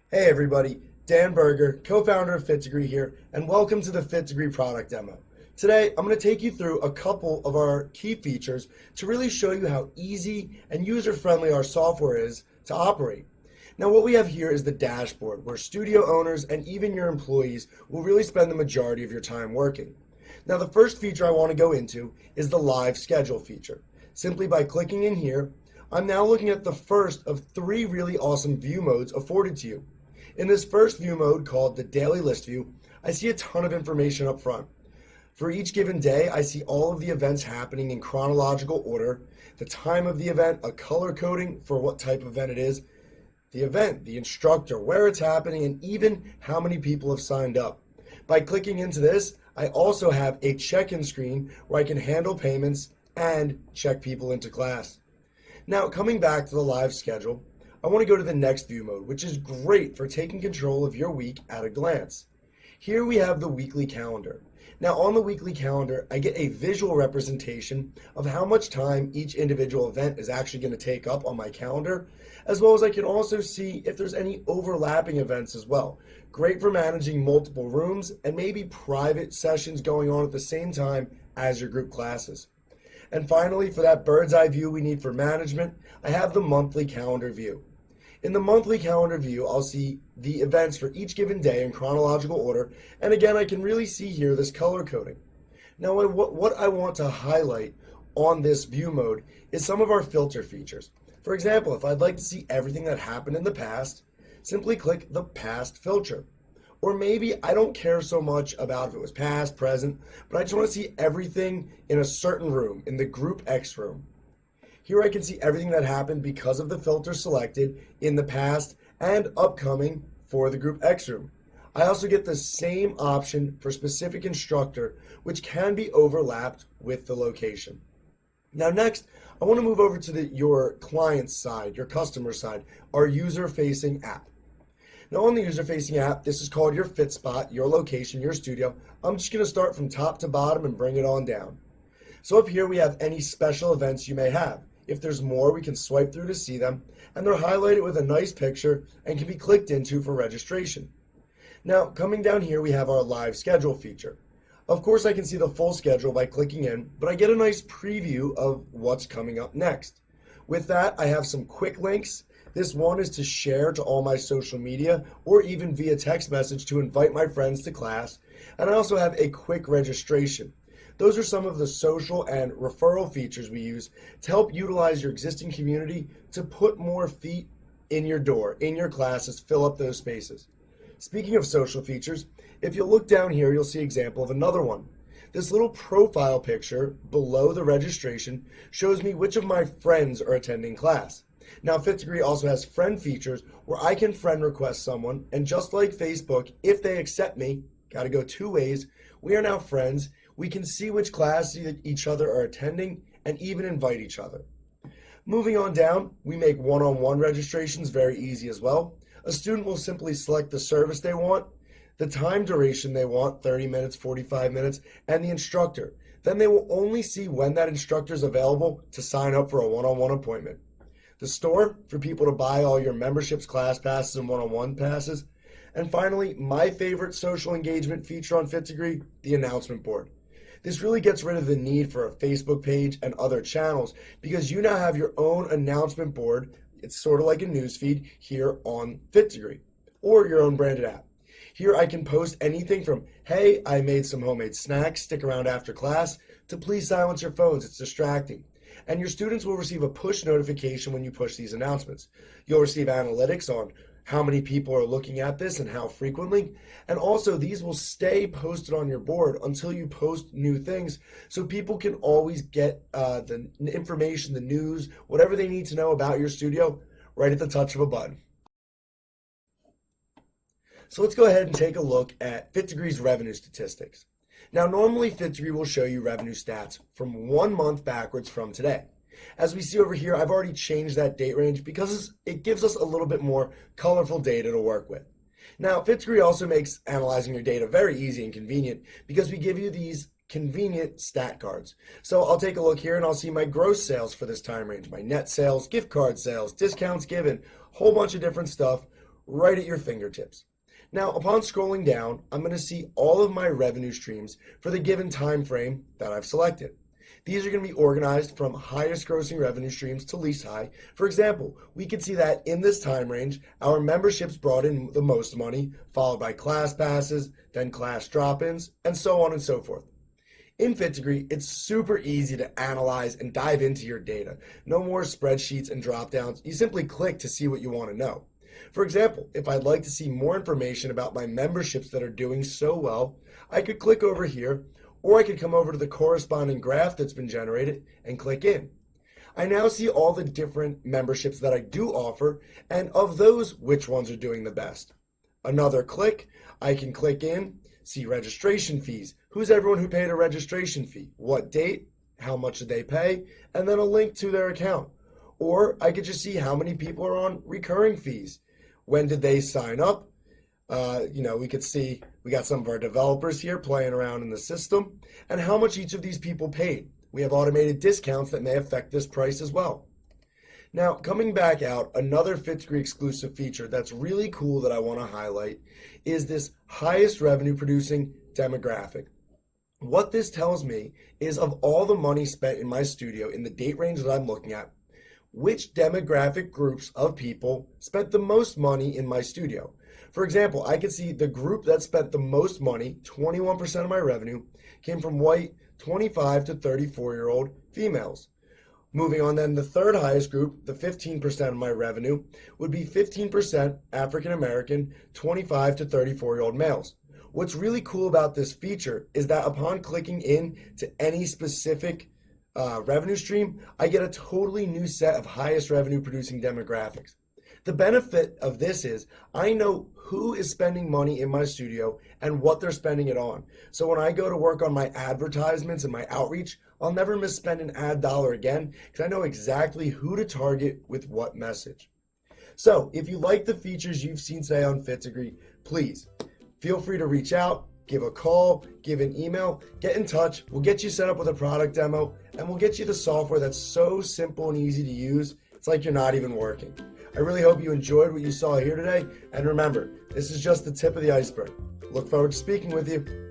Hey everybody, Dan Berger, co-founder of fitDEGREE here, and welcome to the fitDEGREE product demo. Today, I'm going to take you through a couple of our key features to really show you how easy and user-friendly our software is to operate. Now, what we have here is the dashboard, where studio owners and even your employees will really spend the majority of your time working. Now, the first feature I want to go into is the live schedule feature. Simply by clicking in here, I'm now looking at the first of three really awesome view modes afforded to you. In this first view mode, called the daily list view, I see a ton of information up front. For each given day, I see all of the events happening in chronological order, the time of the event, a color coding for what type of event it is, the event, the instructor, where it's happening, and even how many people have signed up. By clicking into this, I also have a check-in screen where I can handle payments and check people into class. Now, coming back to the live schedule, I want to go to the next view mode, which is great for taking control of your week at a glance. Here we have the weekly calendar. Now, on the weekly calendar, I get a visual representation of how much time each individual event is actually going to take up on my calendar, as well as I can also see if there's any overlapping events as well. Great for managing multiple rooms and maybe private sessions going on at the same time as your group classes. And finally, for that bird's eye view we need for management, I have the monthly calendar view. In the monthly calendar view, I'll see the events for each given day in chronological order, and again, I can really see here this color coding. Now, what I want to highlight on this view mode is some of our filter features. For example, if I'd like to see everything that happened in the past, simply click the past filter. Or maybe I don't care so much about if it was past, present, but I just want to see everything in a certain room, in the Group X room. Here I can see everything that happened because of the filter selected in the past and upcoming for the Group X room. I also get the same option for specific instructor, which can be overlapped with the location. Now next, I want to move over to your client side, your customer side, our user-facing app. Now on the user-facing app, this is called your fit spot, your location, your studio. I'm just going to start from top to bottom and bring it on down. So up here we have any special events you may have. If there's more, we can swipe through to see them, and they're highlighted with a nice picture and can be clicked into for registration. Now coming down here, we have our live schedule feature. Of course, I can see the full schedule by clicking in, but I get a nice preview of what's coming up next. With that, I have some quick links. This one is to share to all my social media or even via text message to invite my friends to class. And I also have a quick registration. Those are some of the social and referral features we use to help utilize your existing community to put more feet in your door, in your classes, fill up those spaces. Speaking of social features, if you look down here, you'll see an example of another one. This little profile picture below the registration shows me which of my friends are attending class. Now, fitDEGREE also has friend features where I can friend request someone, and just like Facebook, if they accept me, got to go two ways, we are now friends. We can see which class each other are attending and even invite each other. Moving on down, we make one-on-one registrations very easy as well. A student will simply select the service they want, the time duration they want, 30 minutes, 45 minutes, and the instructor. Then they will only see when that instructor is available to sign up for a one-on-one appointment. The store for people to buy all your memberships, class passes, and one-on-one passes. And finally, my favorite social engagement feature on fitDEGREE, the announcement board. This really gets rid of the need for a Facebook page and other channels because you now have your own announcement board. It's sort of like a news feed here on fitDEGREE or your own branded app. Here I can post anything from, hey, I made some homemade snacks, stick around after class, to please silence your phones, it's distracting. And your students will receive a push notification when you push these announcements. You'll receive analytics on how many people are looking at this and how frequently. And also these will stay posted on your board until you post new things so people can always get the information, the news, whatever they need to know about your studio right at the touch of a button. So let's go ahead and take a look at fitDEGREE's revenue statistics. Now, normally fitDEGREE will show you revenue stats from 1 month backwards from today. As we see over here, I've already changed that date range because it gives us a little bit more colorful data to work with. Now, fitDEGREE also makes analyzing your data very easy and convenient because we give you these convenient stat cards. So I'll take a look here and I'll see my gross sales for this time range, my net sales, gift card sales, discounts given, whole bunch of different stuff right at your fingertips. Now, upon scrolling down, I'm going to see all of my revenue streams for the given time frame that I've selected. These are going to be organized from highest grossing revenue streams to least high. For example, we can see that in this time range, our memberships brought in the most money, followed by class passes, then class drop-ins, and so on and so forth. In fitDEGREE, it's super easy to analyze and dive into your data. No more spreadsheets and drop-downs. You simply click to see what you want to know. For example, if I'd like to see more information about my memberships that are doing so well, I could click over here, or I could come over to the corresponding graph that's been generated and click in. I now see all the different memberships that I do offer, and of those, which ones are doing the best. Another click, I can click in, see registration fees. Who's everyone who paid a registration fee? What date? How much did they pay? And then a link to their account. Or I could just see how many people are on recurring fees. When did they sign up? We could see we got some of our developers here playing around in the system and how much each of these people paid. We have automated discounts that may affect this price as well. Now, coming back out, another fitDEGREE exclusive feature that's really cool that I want to highlight is this highest revenue producing demographic. What this tells me is of all the money spent in my studio in the date range that I'm looking at, which demographic groups of people spent the most money in my studio. For example, I could see the group that spent the most money, 21% of my revenue, came from white 25 to 34-year-old females. Moving on then, the third highest group, the 15% of my revenue, would be 15% African American, 25 to 34-year-old males. What's really cool about this feature is that upon clicking in to any specific revenue stream, I get a totally new set of highest revenue producing demographics. The benefit of this is I know who is spending money in my studio and what they're spending it on. So when I go to work on my advertisements and my outreach, I'll never misspend an ad dollar again because I know exactly who to target with what message. So if you like the features you've seen today on fitDEGREE, please feel free to reach out, give a call, give an email, get in touch. We'll get you set up with a product demo and we'll get you the software that's so simple and easy to use. It's like you're not even working. I really hope you enjoyed what you saw here today. And remember, this is just the tip of the iceberg. Look forward to speaking with you.